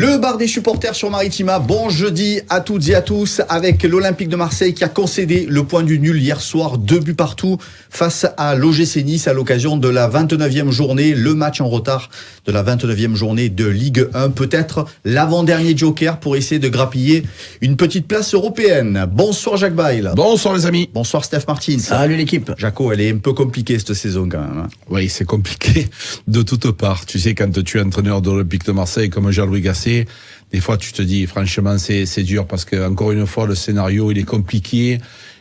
Le bar des supporters sur Maritima, bon jeudi à toutes et à tous avec l'Olympique de Marseille qui a concédé le point du nul hier soir, 2 buts partout face à l'OGC Nice à l'occasion de la 29e journée, le match en retard de la 29e journée de Ligue 1, peut-être l'avant-dernier joker pour essayer de grappiller une petite place européenne. Bonsoir Jacques Bail. Bonsoir les amis. Bonsoir Steph Martin. Salut l'équipe. Jaco, elle est un peu compliquée cette saison quand même. Oui, c'est compliqué de toutes parts. Tu sais, quand tu es entraîneur de l'Olympique de Marseille comme Jean-Louis Gasset, des fois tu te dis franchement c'est dur parce que encore une fois le scénario il est compliqué,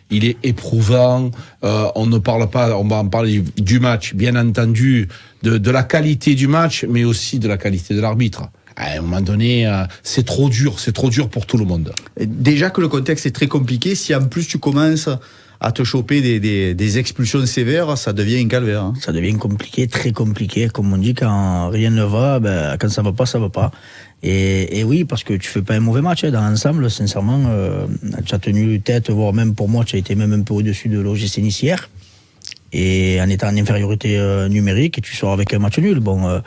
il est éprouvant, on ne parle pas, on va en parler du match bien entendu, de la qualité du match mais aussi de la qualité de l'arbitre. À un moment donné, c'est trop dur pour tout le monde. Déjà que le contexte est très compliqué, si en plus tu commences à te choper des expulsions sévères, ça devient un calvaire. Hein. Ça devient compliqué, très compliqué. Comme on dit, quand rien ne va, quand ça va pas, ça va pas. Et oui, parce que tu fais pas un mauvais match dans l'ensemble, sincèrement. Tu as tenu tête, voire même pour moi, tu as été même un peu au-dessus de l'OGC Nice hier. Et en étant en infériorité numérique, et tu sors avec un match nul. Bon,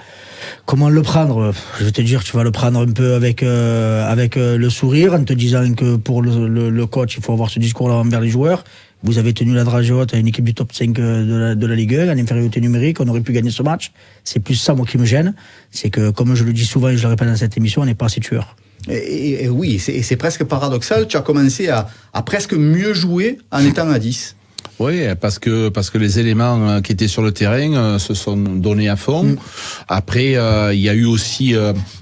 comment le prendre ? Je vais te dire, tu vas le prendre un peu avec le sourire, en te disant que pour le coach, il faut avoir ce discours-là envers les joueurs. Vous avez tenu la dragée haute à une équipe du top 5 de la Ligue 1, en infériorité numérique, on aurait pu gagner ce match. C'est plus ça, moi, qui me gêne. C'est que, comme je le dis souvent et je le répète dans cette émission, on n'est pas assez tueur. Et oui, c'est presque paradoxal. Tu as commencé à presque mieux jouer en étant à 10. Oui, parce que les éléments qui étaient sur le terrain se sont donnés à fond. Après, il y a eu aussi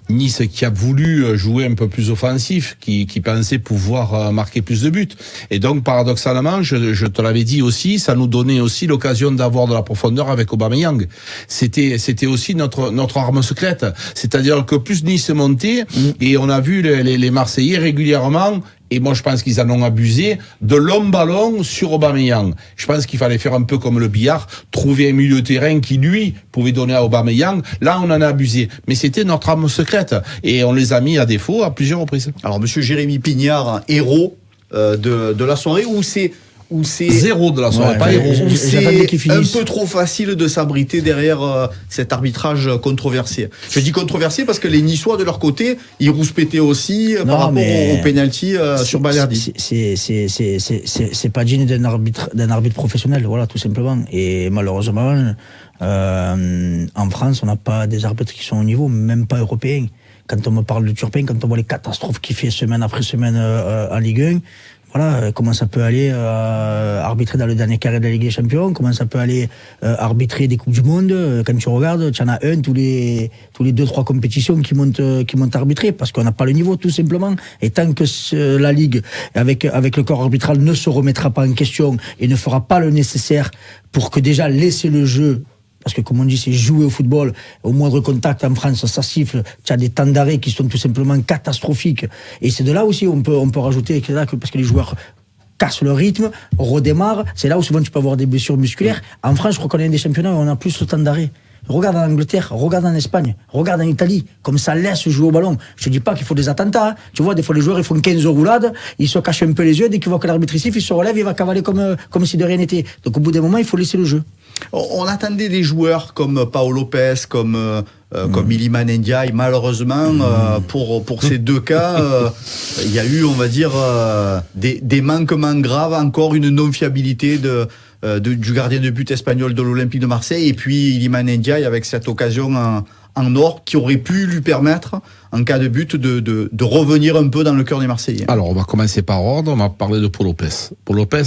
Nice qui a voulu jouer un peu plus offensif, qui pensait pouvoir marquer plus de buts. Et donc, paradoxalement, je te l'avais dit aussi, ça nous donnait aussi l'occasion d'avoir de la profondeur avec Aubameyang. C'était aussi notre arme secrète. C'est-à-dire que plus Nice montait, et on a vu les Marseillais régulièrement. Et moi, je pense qu'ils en ont abusé de longs ballons sur Aubameyang. Je pense qu'il fallait faire un peu comme le billard, trouver un milieu de terrain qui, lui, pouvait donner à Aubameyang. Là, on en a abusé. Mais c'était notre arme secrète. Et on les a mis à défaut à plusieurs reprises. Alors, monsieur Jérémy Pignard, héros de la soirée, ou c'est zéro de la soirée, pas héros. Ou c'est un peu trop facile de s'abriter derrière cet arbitrage controversé. Je dis controversé parce que les Niçois de leur côté, ils rouspétaient aussi par rapport au pénalty sur Balerdi. C'est pas digne d'un arbitre professionnel, voilà, tout simplement. Et malheureusement, en France, on n'a pas des arbitres qui sont au niveau, même pas européens. Quand on me parle de Turpin, quand on voit les catastrophes qu'il fait semaine après semaine en Ligue 1, voilà, comment ça peut aller arbitrer dans le dernier carré de la Ligue des Champions, comment ça peut aller arbitrer des Coupes du Monde, quand tu regardes, tu en as un tous les 2-3 compétitions qui montent arbitrer, parce qu'on n'a pas le niveau, tout simplement. Et tant que la Ligue, avec le corps arbitral, ne se remettra pas en question et ne fera pas le nécessaire pour que déjà laisser le jeu, parce que comme on dit, c'est jouer au football, au moindre contact en France, ça siffle, tu as des temps d'arrêt qui sont tout simplement catastrophiques. Et c'est de là aussi on peut rajouter, parce que les joueurs cassent le rythme, redémarrent, c'est là où souvent tu peux avoir des blessures musculaires. En France, je crois qu'on est des championnats où on a plus le temps d'arrêt. Regarde en Angleterre, regarde en Espagne, regarde en Italie, comme ça laisse jouer au ballon. Je te dis pas qu'il faut des attentats, hein. Tu vois, des fois les joueurs ils font 15 roulades, ils se cachent un peu les yeux, dès qu'ils voient que l'arbitre siffle, ils se relèvent, il va cavaler comme si de rien n'était. Donc au bout d'un moment, il faut laisser le jeu. On attendait des joueurs comme Paolo Lopez, comme Iliman Ndiaye. Malheureusement, pour ces deux cas, il y a eu, on va dire, des manquements graves, encore une non-fiabilité du gardien de but espagnol de l'Olympique de Marseille, et puis Iliman Ndiaye avec cette occasion en or qui aurait pu lui permettre, en cas de but, de revenir un peu dans le cœur des Marseillais. Alors, on va commencer par ordre, on va parler de Paul Lopez. Paul Lopez,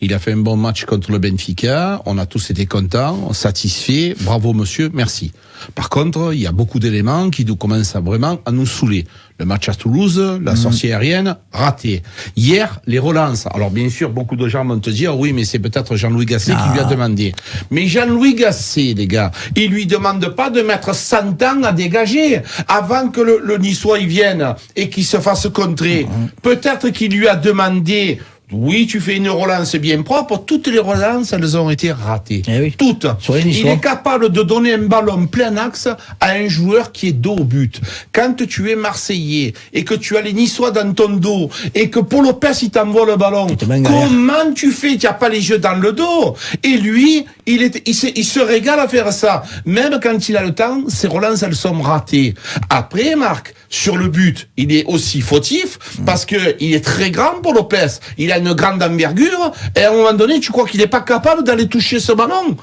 il a fait un bon match contre le Benfica, on a tous été contents, satisfaits, bravo monsieur, merci. Par contre, il y a beaucoup d'éléments qui commencent vraiment à nous saouler. Le match à Toulouse, la sortie aérienne, raté. Hier, les relances. Alors bien sûr, beaucoup de gens vont te dire, oui, mais c'est peut-être Jean-Louis Gasset qui lui a demandé. Mais Jean-Louis Gasset, les gars, il lui demande pas de mettre 100 ans à dégager avant que le Niçois y vienne et qu'il se fasse contrer. Peut-être qu'il lui a demandé Oui, tu fais une relance bien propre. Toutes les relances, elles ont été ratées. Eh oui. Toutes. Il Niçois. est capable de donner un ballon plein axe à un joueur qui est dos au but. Quand tu es Marseillais et que tu as les Niçois dans ton dos et que Paul Lopez, il t'envoie le ballon, comment tu fais? Tu n'as pas les yeux dans le dos. Et lui, il se régale à faire ça. Même quand il a le temps, ses relances, elles sont ratées. Après, Marc, sur le but, il est aussi fautif parce que il est très grand pour Lopez. Il a une grande envergure et à un moment donné, tu crois qu'il n'est pas capable d'aller toucher ce ballon?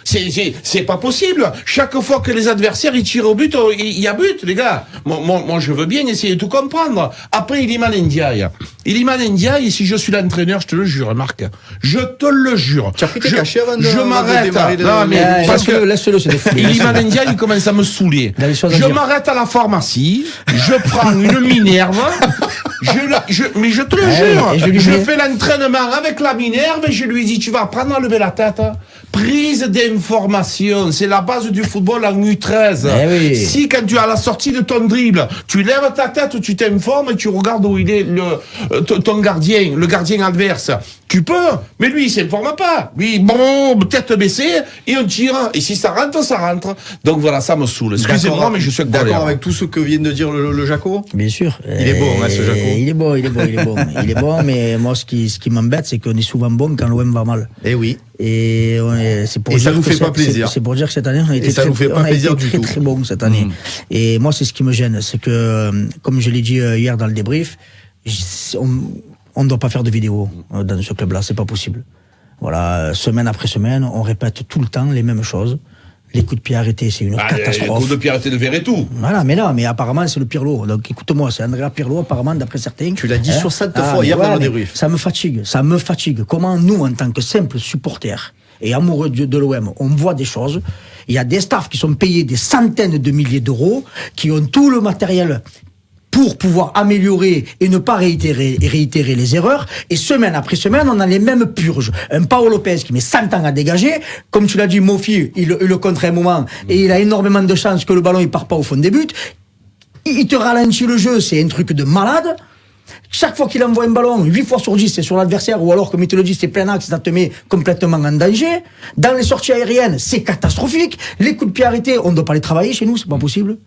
C'est pas possible. Chaque fois que les adversaires ils tirent au but, il y a but, les gars. Moi, je veux bien essayer de tout comprendre. Après, Iliman Ndiaye. Iliman Ndiaye, si je suis l'entraîneur, je te le jure, Marc. Je te le jure. Tu as pris tes cachets avant je m'arrête. Non, mais parce que laisse-le, c'est des fous. Iliman Ndiaye, il commence à me saouler. Je m'arrête à la pharmacie, je prends une Minerve, mais je te le jure, je fais l'entraînement avec la Minerve et je lui dis, tu vas apprendre à lever la tête. Prise d'information, c'est la base du football en U13. Oui. Si quand tu as la sortie de ton dribble, tu lèves ta tête, tu t'informes et tu regardes où il est ton gardien, le gardien adverse, tu peux, mais lui il s'informe pas. Lui, bon, tête baissée et on tire. Et si ça rentre, ça rentre. Donc voilà, ça me saoule. Excusez-moi, mais je suis d'accord avec tout ce que vient de dire le Jaco. Bien sûr. Il est bon, hein, ce Jaco. Il est bon. Il est bon, mais moi, ce qui m'embête, c'est qu'on est souvent bon quand l'OM va mal. Eh oui. Et c'est pour et dire ça nous fait pas plaisir. C'est pour dire que cette année, on a été très bon cette année. Et moi, c'est ce qui me gêne, c'est que, comme je l'ai dit hier dans le débrief, on ne doit pas faire de vidéo dans ce club-là, c'est pas possible. Voilà, semaine après semaine, on répète tout le temps les mêmes choses. Les coups de pied arrêtés, c'est une catastrophe. Les coups de pied arrêtés de Verretou. Voilà, mais apparemment, c'est le Pirlo. Donc écoute-moi, c'est Andrea Pirlo, apparemment, d'après certains. Tu l'as dit 60 fois hier dans le débrief. Ça me fatigue. Comment nous, en tant que simples supporters et amoureux de l'OM, on voit des choses. Il y a des staffs qui sont payés des centaines de milliers d'euros, qui ont tout le matériel pour pouvoir améliorer et ne pas réitérer les erreurs. Et semaine après semaine, on a les mêmes purges. Un Paolo Lopez qui met 100 ans à dégager. Comme tu l'as dit, Mofi, il le contre un moment. Et il a énormément de chances que le ballon il part pas au fond des buts. Il te ralentit le jeu, c'est un truc de malade. Chaque fois qu'il envoie un ballon, 8 fois sur 10, c'est sur l'adversaire, ou alors, comme il te le dit, c'est plein axe, ça te met complètement en danger. Dans les sorties aériennes, c'est catastrophique. Les coups de pied arrêtés, on ne doit pas les travailler chez nous, c'est pas possible.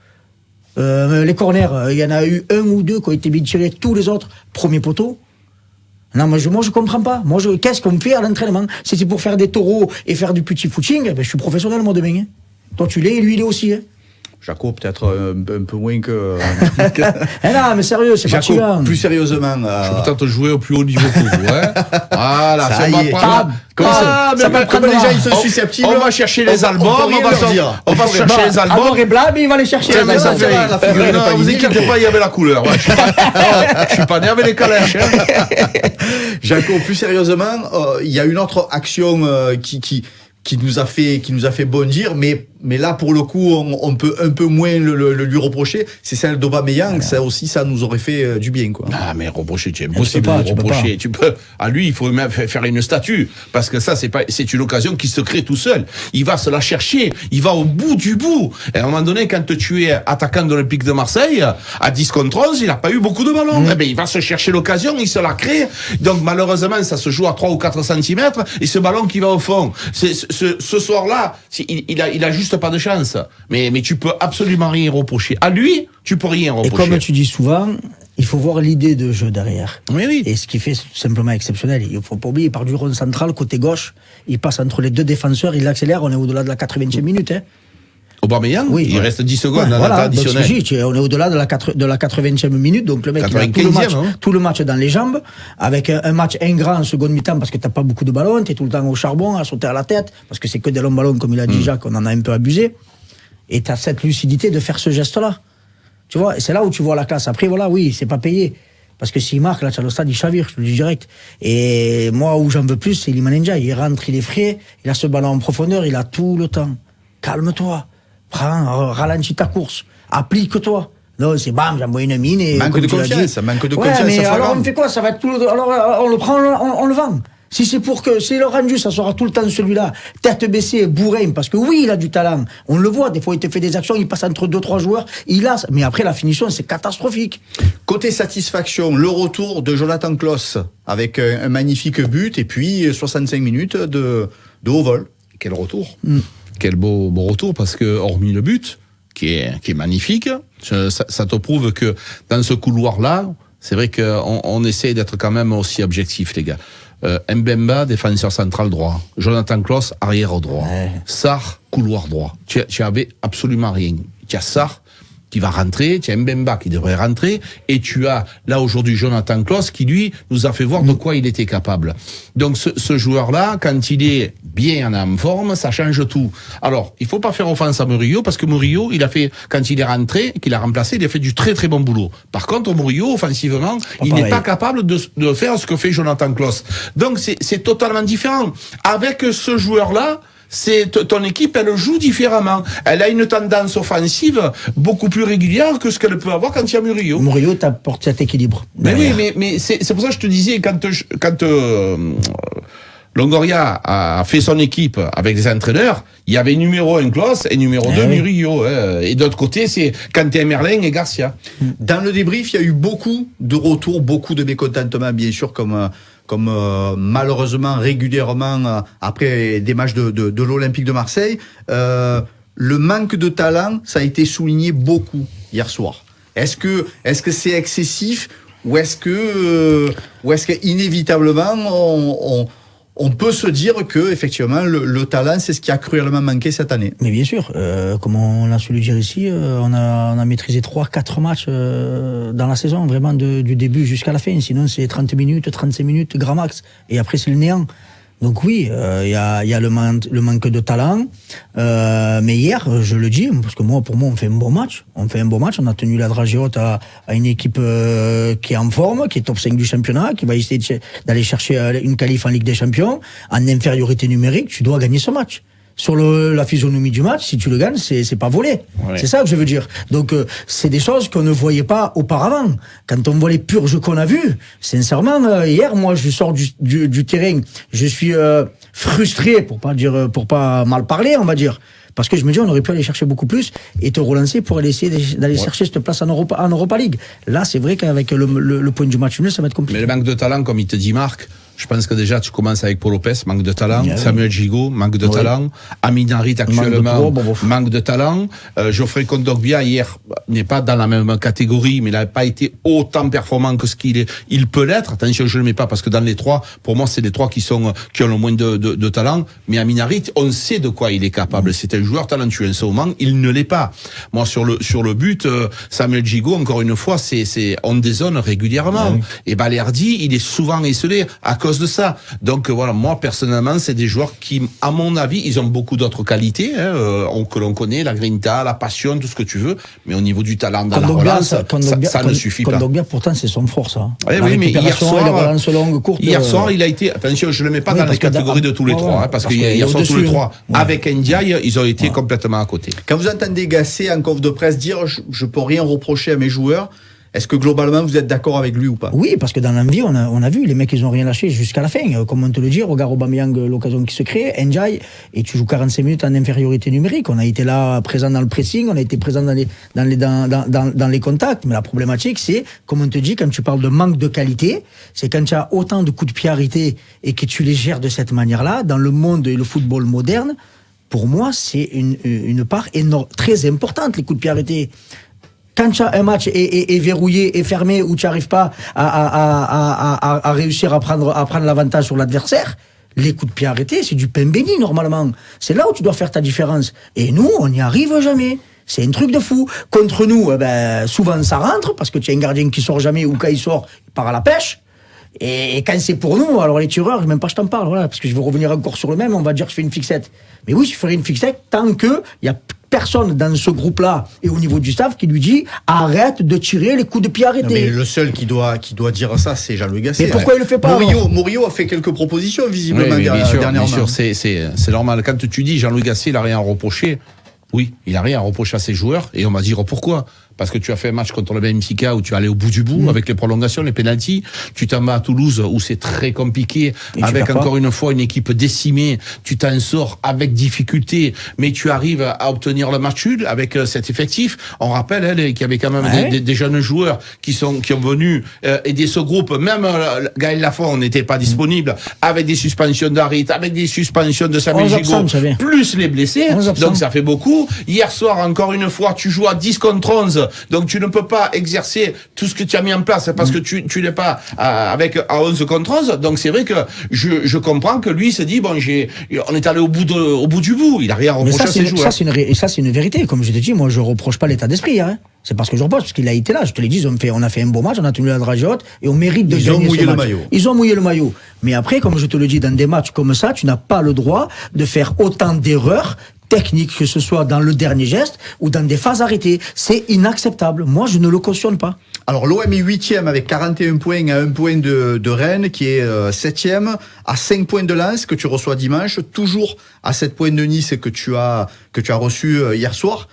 Les corners, il y en a eu 1 ou 2 qui ont été bien tirés, tous les autres, premier poteau. Non, moi je comprends pas. Qu'est-ce qu'on fait à l'entraînement? Si c'est pour faire des taureaux et faire du petit footing, je suis professionnel, moi, demain. Hein. Toi, tu l'es, et lui, il est aussi. Hein. Jaco, peut-être un peu moins que... non, mais sérieux, c'est Jaco, fatigant. plus sérieusement... Je peux peut-être jouer au plus haut niveau que vous, hein. Voilà, ça y est. Ça peut prendre les gens, ils sont susceptibles. On va chercher les albums, on va chercher les albums. Noir et blanc, mais il va les chercher. Non, vous inquiétez pas, il y avait la couleur. Je suis pas né avec les calèches. Jaco, plus sérieusement, il y a une autre action qui nous a fait bondir, mais là pour le coup on peut un peu moins le lui reprocher, c'est celle d'Aubameyang. Ça aussi, ça nous aurait fait du bien, quoi. Ah, mais reprocher, tu es impossible de reprocher. Tu peux, à lui il faut même faire une statue, parce que ça c'est une occasion qui se crée tout seul. Il va se la chercher, il va au bout du bout. Et à un moment donné, quand tu es attaquant de l'Olympique de Marseille, à 10 contre 11, il n'a pas eu beaucoup de ballons. Eh ben, il va se chercher l'occasion, il se la crée. Donc malheureusement, ça se joue à 3 ou 4 cm, et ce ballon qui va au fond, ce soir-là, il a juste pas de chance. Mais tu peux absolument rien reprocher. À lui, tu peux rien reprocher. Et comme tu dis souvent, il faut voir l'idée de jeu derrière. Oui. Et ce qui fait simplement exceptionnel. Il faut pas oublier, il part du rond central, côté gauche, il passe entre les deux défenseurs, il accélère, on est au-delà de la 80e minute. Hein. Aubameyang, oui, il reste 10 secondes dans la additionnel. On est au-delà de la 80e minute, donc le mec il a tout le match dans les jambes, avec un match ingrat en seconde mi-temps parce que t'as pas beaucoup de ballons, t'es tout le temps au charbon, à sauter à la tête, parce que c'est que des longs ballons, comme il a dit Jacques, on en a un peu abusé, et t'as cette lucidité de faire ce geste-là. Tu vois, et c'est là où tu vois la classe. Après, voilà, oui, c'est pas payé. Parce que s'il marque, là, tu as le stade, il chavire, je te le dis direct. Et moi, où j'en veux plus, c'est Iliman Ndiaye. Il rentre, il est frais, il a ce ballon en profondeur, il a tout le temps. Calme-toi. Prends, ralentis ta course. Applique-toi. Non, c'est bam, j'envoie une mine et... Manque de confiance, mais alors on fait quoi? Ça va être tout alors on le prend, on le vend. Si c'est pour que c'est le rendu, ça sera tout le temps celui-là, tête baissée, bourrin, parce que oui, il a du talent. On le voit, des fois il te fait des actions, il passe entre 2-3 joueurs, mais après la finition, c'est catastrophique. Côté satisfaction, le retour de Jonathan Klaus avec un magnifique but et puis 65 minutes de haut vol. Quel retour. Quel beau retour, parce que hormis le but, qui est magnifique, ça te prouve que dans ce couloir-là, c'est vrai qu'on essaie d'être quand même aussi objectif, les gars. Mbemba, défenseur central droit. Jonathan Klaus, arrière droit. Ouais. Sarr, couloir droit. Tu avais absolument rien. Tu as Sarr qui va rentrer, tu as Mbemba qui devrait rentrer, et tu as là aujourd'hui Jonathan Klaus qui lui nous a fait voir de quoi il était capable. Donc ce joueur-là, quand il est bien en forme, ça change tout. Alors, il faut pas faire offense à Murillo, parce que Murillo, il a fait, quand il est rentré, qu'il a remplacé, il a fait du très très bon boulot. Par contre, Murillo, offensivement, il n'est pas capable de faire ce que fait Jonathan Klaus. Donc c'est totalement différent. Avec ce joueur-là, ton équipe, elle joue différemment. Elle a une tendance offensive beaucoup plus régulière que ce qu'elle peut avoir quand il y a Murillo. Murillo t'apporte cet équilibre. Mais oui, mais c'est pour ça que je te disais, quand Longoria a fait son équipe avec des entraîneurs, il y avait numéro 1 Klaus et numéro 2 Murillo. Et d'autre côté, c'est Kanté, Merlin et Garcia. Dans le débrief, il y a eu beaucoup de retours, beaucoup de mécontentements, bien sûr, comme malheureusement régulièrement après des matchs de l'Olympique de Marseille. Le manque de talent, ça a été souligné beaucoup hier soir. Est-ce que c'est excessif ou est-ce que inévitablement on peut se dire que effectivement le talent, c'est ce qui a cruellement manqué cette année? Mais bien sûr, comme on l'a su le dire ici, on a maîtrisé 3-4 matchs dans la saison, vraiment du début jusqu'à la fin. Sinon c'est 30 minutes, 35 minutes, grand max. Et après c'est le néant. Donc oui, il y a le manque de talent. Mais hier, je le dis, parce que pour moi, on fait un bon match. On a tenu la dragée haute à une équipe qui est en forme, qui est top 5 du championnat, qui va essayer d'aller chercher une qualif en Ligue des Champions. En infériorité numérique, tu dois gagner ce match. Sur la physionomie du match, si tu le gagnes, c'est pas volé. Ouais. C'est ça que je veux dire. Donc, c'est des choses qu'on ne voyait pas auparavant. Quand on voit les purges qu'on a vues, sincèrement, hier, moi, je sors du terrain, je suis frustré, pour pas mal parler, on va dire. Parce que je me dis, on aurait pu aller chercher beaucoup plus et te relancer pour aller essayer d'aller chercher cette place en Europa League. Là, c'est vrai qu'avec le point du match nul, ça va être compliqué. Mais le manque de talent, comme il te dit Marc, je pense que déjà tu commences avec Paul Lopez, manque de talent, Samuel Gigot, manque de talent, Amin Harit actuellement, manque de talent, Geoffrey Kondogbia hier n'est pas dans la même catégorie, mais il n'a pas été autant performant que ce il peut l'être. Attention, je le mets pas parce que dans les trois, pour moi c'est les trois qui ont le moins de talent, mais Amin Harit, on sait de quoi il est capable. C'est un joueur talentueux. En ce moment, il ne l'est pas. Moi sur le but, Samuel Gigot, encore une fois, on dézone régulièrement. Et Balerdi, il est souvent esselé à cause de ça. Donc voilà, moi personnellement, c'est des joueurs qui, à mon avis, ils ont beaucoup d'autres qualités que l'on connaît, la grinta, la passion, tout ce que tu veux, mais au niveau du talent dans la relance, ça ne suffit pas. Kondogbia, pourtant, c'est son force. Hein. Oui, mais hier soir, il a été, attention, je le mets pas dans les catégories de tous les trois, parce que hier soir, tous les trois, avec Ndiaye, ils ont été complètement à côté. Quand vous entendez Gasset en conf de presse dire je peux rien reprocher à mes joueurs, est-ce que globalement vous êtes d'accord avec lui ou pas? Oui, parce que dans l'envie, on a vu, les mecs ils ont rien lâché jusqu'à la fin. Comme on te le dit, regarde Aubameyang, l'occasion qui se crée, Ndiaye, et tu joues 45 minutes en infériorité numérique. On a été là présent dans le pressing, on a été présent dans les contacts. Mais la problématique, c'est, comme on te dit, quand tu parles de manque de qualité, c'est quand tu as autant de coups de pied arrêtés et que tu les gères de cette manière-là, dans le monde et le football moderne, pour moi, c'est une part très importante, les coups de pied arrêtés. Quand un match est verrouillé et fermé, où tu n'arrives pas à réussir à prendre l'avantage sur l'adversaire, les coups de pied arrêtés, c'est du pain béni normalement. C'est là où tu dois faire ta différence. Et nous, on n'y arrive jamais. C'est un truc de fou. Contre nous, souvent ça rentre, parce que tu as un gardien qui sort jamais, ou quand il sort, il part à la pêche. Et quand c'est pour nous, alors les tireurs, même pas je t'en parle, voilà, parce que je veux revenir encore sur le même, on va dire que je fais une fixette. Mais oui, je ferai une fixette tant que il y a personne dans ce groupe-là et au niveau du staff qui lui dit arrête de tirer les coups de pied arrêtés. Non, mais le seul qui doit dire ça, c'est Jean-Louis Gasset. Mais pourquoi il le fait pas? Murillo a fait quelques propositions visiblement dernièrement. Bien sûr, c'est normal. Quand tu dis Jean-Louis Gasset, il a rien à reprocher. Oui, il a rien à reprocher à ses joueurs et on va dire pourquoi. parce que tu as fait un match contre le Benfica où tu es allé au bout du bout avec les prolongations, les pénaltys. Tu t'en vas à Toulouse où c'est très compliqué, avec encore une fois une équipe décimée. Tu t'en sors avec difficulté, mais tu arrives à obtenir le match nul avec cet effectif. On rappelle qu'il y avait quand même des jeunes joueurs qui ont venu aider ce groupe. Même Gaël Lafont n'était pas disponible, avec des suspensions d'Harit, avec des suspensions de Samuel Gigot, plus les blessés. Donc ça fait beaucoup. Hier soir, encore une fois, tu joues à 10 contre 11, donc tu ne peux pas exercer tout ce que tu as mis en place parce que tu n'es pas à 11 contre 11. Donc c'est vrai que je comprends que lui se dit, bon, on est allé au bout du bout. Il a rien reproché à ses joueurs. Ça, c'est une vérité. Comme je te dis, moi, je reproche pas l'état d'esprit, hein. C'est parce que je reproche, parce qu'il a été là. Je te l'ai dit, on a fait un beau match, on a tenu la dragée haute, et on mérite de gagner ce match. Ils ont mouillé le maillot. Mais après, comme je te le dis, dans des matchs comme ça, tu n'as pas le droit de faire autant d'erreurs techniques, que ce soit dans le dernier geste ou dans des phases arrêtées. C'est inacceptable. Moi, je ne le cautionne pas. Alors, l'OM est 8e avec 41 points à 1 point de Rennes, qui est 7e, à 5 points de Lens, que tu reçois dimanche, toujours à 7 points de Nice, que tu as reçu hier soir.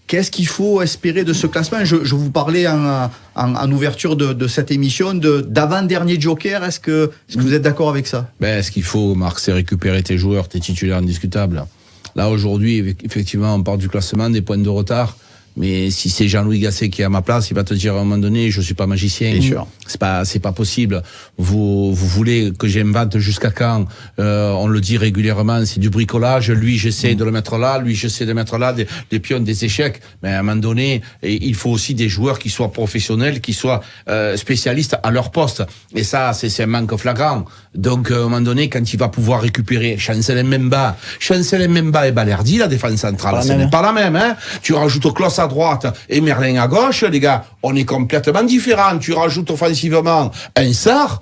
Qu'est-ce qu'il faut espérer de ce classement ? Je vous parlais en ouverture de cette émission d'avant-dernier joker. Est-ce que vous êtes d'accord avec ça ? Ce qu'il faut, Marc, c'est récupérer tes joueurs, tes titulaires indiscutables. Là, aujourd'hui, effectivement, on part du classement, des points de retard. Mais si c'est Jean-Louis Gasset qui est à ma place, il va te dire à un moment donné, je suis pas magicien. Bien sûr. C'est pas possible. Vous voulez que j'invente jusqu'à quand? On le dit régulièrement, c'est du bricolage. Lui, j'essaie de le mettre là. Lui, j'essaie de mettre là des pions, des échecs. Mais à un moment donné, il faut aussi des joueurs qui soient professionnels, qui soient spécialistes à leur poste. Et ça, c'est un manque flagrant. Donc, à un moment donné, quand il va pouvoir récupérer Chancel Mbemba et Balerdi, la défense centrale, ce n'est pas la même, hein. Tu rajoutes Klaus à droite et Merlin à gauche, les gars, on est complètement différents. Tu rajoutes offensivement un Sarr,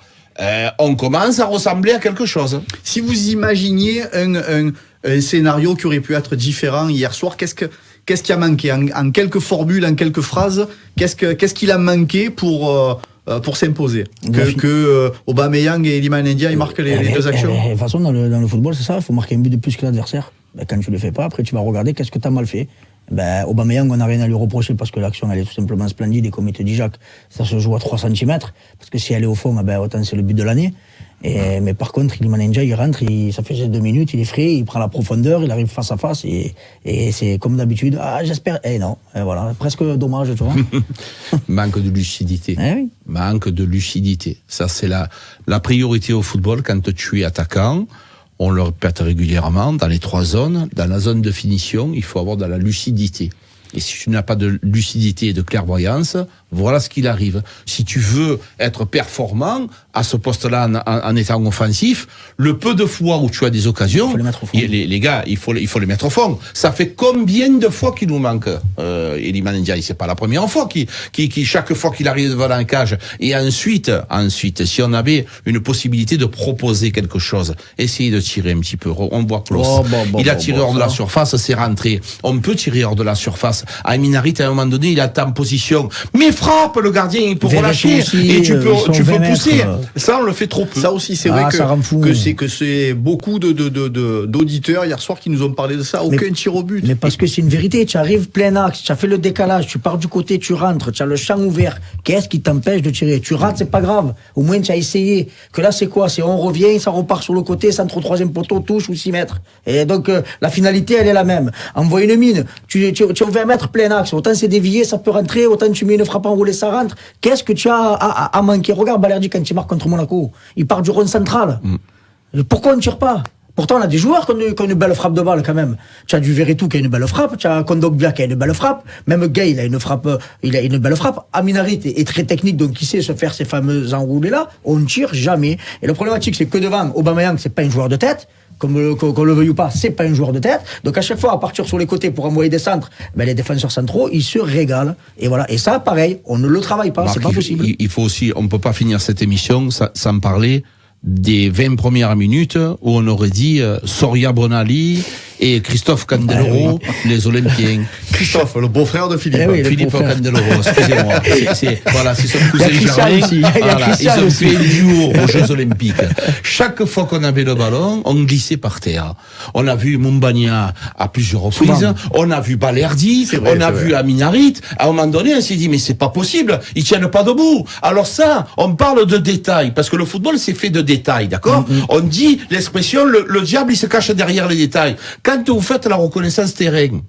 on commence à ressembler à quelque chose. Si vous imaginiez un scénario qui aurait pu être différent hier soir, qu'est-ce qui a manqué en quelques formules, en quelques phrases, qu'est-ce qu'il a manqué pour s'imposer, que Aubameyang et Iliman Ndiaye marquent les deux actions. De toute façon, dans le football, c'est ça, il faut marquer un but de plus que l'adversaire. Quand tu le fais pas, après tu vas regarder qu'est-ce que tu as mal fait. Aubameyang, on n'a rien à lui reprocher parce que l'action elle est tout simplement splendide, et comme il te dit Jacques, ça se joue à 3 cm, parce que si elle est au fond, autant c'est le but de l'année. Mais par contre, Iliman Ndiaye, il rentre, ça fait 2 minutes, il est frais, il prend la profondeur, il arrive face à face, et c'est comme d'habitude, j'espère, non, voilà, presque dommage, tu vois. Manque de lucidité. Oui. Manque de lucidité. Ça, c'est la priorité au football quand tu es attaquant. On le répète régulièrement, dans les 3 zones, dans la zone de finition, il faut avoir de la lucidité. Et si tu n'as pas de lucidité et de clairvoyance, voilà ce qu'il arrive. Si tu veux être performant à ce poste-là en étant offensif, le peu de fois où tu as des occasions, il faut les mettre au fond. Les gars, il faut les mettre au fond. Ça fait combien de fois qu'il nous manque Iliman Ndiaye? C'est pas la première fois qui chaque fois qu'il arrive devant la cage. Et ensuite, si on avait une possibilité de proposer quelque chose, essayer de tirer un petit peu. On voit Klaus. Il a tiré hors de la surface, c'est rentré. On peut tirer hors de la surface. Amin Harit, à un moment donné, il est en position. Mais frappe le gardien, il peut relâcher et tu peux pousser. Ça, on le fait trop peu. Ça aussi, c'est vrai que c'est beaucoup d'auditeurs hier soir qui nous ont parlé de ça. Aucun tir au but. Mais parce que c'est une vérité. Tu arrives plein axe, tu as fait le décalage, tu pars du côté, tu rentres, tu as le champ ouvert. Qu'est-ce qui t'empêche de tirer? Tu rates, c'est pas grave. Au moins, tu as essayé. Que là, c'est quoi? C'est on revient, ça repart sur le côté, centre au 3e poteau, touche ou 6 mètres. Et donc, la finalité, elle est la même. Envoie une mine. Tu 20 mètres plein axe. Autant c'est dévié, ça peut rentrer. Autant tu mets une frappe enroulée, ça rentre. Qu'est-ce que tu as à manquer? Regarde Balerdi quand il marque contre Monaco. Il part du rond central. Pourquoi on ne tire pas? Pourtant, on a des joueurs qui ont une belle frappe de balle quand même. Tu as du Verretou qui a une belle frappe, tu as Kondogbia qui a une belle frappe, même Gay, il a une belle frappe. Amin Harit est très technique, donc il sait se faire ces fameux enroulés là. On ne tire jamais. Et le problématique, c'est que devant, Aubameyang, c'est pas un joueur de tête. Qu'on le veuille ou pas, c'est pas un joueur de tête. Donc à chaque fois, à partir sur les côtés pour envoyer des centres, les défenseurs centraux, ils se régalent. Et voilà. Et ça, pareil, on ne le travaille pas, Marc, c'est pas possible. Il faut aussi, on peut pas finir cette émission sans parler des 20 premières minutes où on aurait dit Soria Bonali et Christophe Candeloro, les Olympiens. Christophe, le beau-frère de Philippe. Eh oui, le Philippe beau-frère. Candeloro, excusez-moi. Voilà, c'est son Il y cousin a Christian germain. aussi, il y a Voilà, Christian ils ont aussi. fait le duo aux Jeux Olympiques. Chaque fois qu'on avait le ballon, on glissait par terre. On a vu Mumbagna à plusieurs reprises. Souvent. On a vu Balerdi. C'est vrai, On a c'est vu vrai. Aminarit. À un moment donné, on s'est dit, mais c'est pas possible. Ils tiennent pas debout. Alors ça, on parle de détails. Parce que le football, c'est fait de détails, d'accord? On dit l'expression, le diable, il se cache derrière les détails. Quand vous faites la reconnaissance terrain,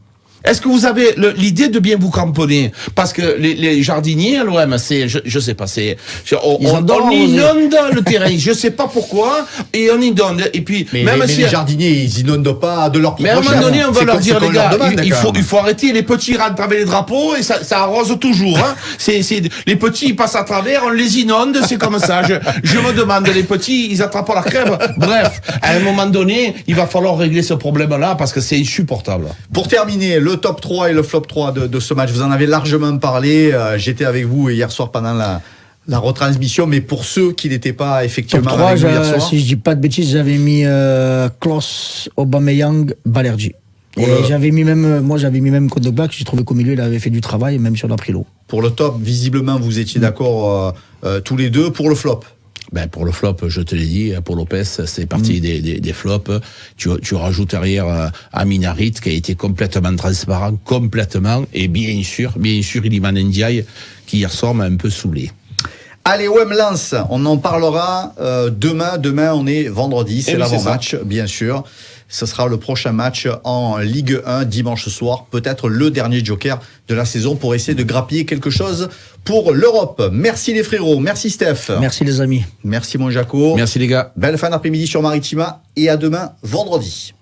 est-ce que vous avez l'idée de bien vous cramponner? Parce que les jardiniers à l'OM, je sais pas, on adorent inonde le terrain. Je sais pas pourquoi, et on inonde. Et puis, Mais, même mais si, les jardiniers, ils inondent pas de leur propre mais à un moment chef. donné, on va C'est leur comme dire, ce qu'on les gars, leur demande, quand même. il faut arrêter, les petits rentrent avec les drapeaux, et ça arrose toujours, hein. Les petits, ils passent à travers, on les inonde, c'est comme ça. Je me demande, les petits, ils attrapent la crève. Bref, à un moment donné, il va falloir régler ce problème-là, parce que c'est insupportable. Pour terminer, le top 3 et le flop 3 de ce match, vous en avez largement parlé. J'étais avec vous hier soir pendant la retransmission, mais pour ceux qui n'étaient pas Top effectivement 3, avec nous hier soir. si je dis pas de bêtises, j'avais mis Klose, Aubameyang, Balerdi. Et j'avais mis même Kondogbia, que j'ai trouvé qu'au milieu, il avait fait du travail, même si on a pris l'eau. Pour le top, visiblement, vous étiez d'accord tous les deux. Pour le flop, Ben pour le flop, je te l'ai dit, pour Lopez, c'est parti des flops. Tu rajoutes derrière Aminarit qui a été complètement transparent, complètement, et bien sûr, Iliman Ndiaye qui hier soir m'a un peu saoulé. allez, OM Lens, on en parlera demain. Demain, on est vendredi, c'est oui, l'avant-match, bien sûr. Ce sera le prochain match en Ligue 1 dimanche soir, peut-être le dernier joker de la saison pour essayer de grappiller quelque chose pour l'Europe. Merci les frérots, merci Steph. Merci les amis. Merci mon Jaco. Merci les gars. Belle fin d'après-midi sur Maritima et à demain vendredi.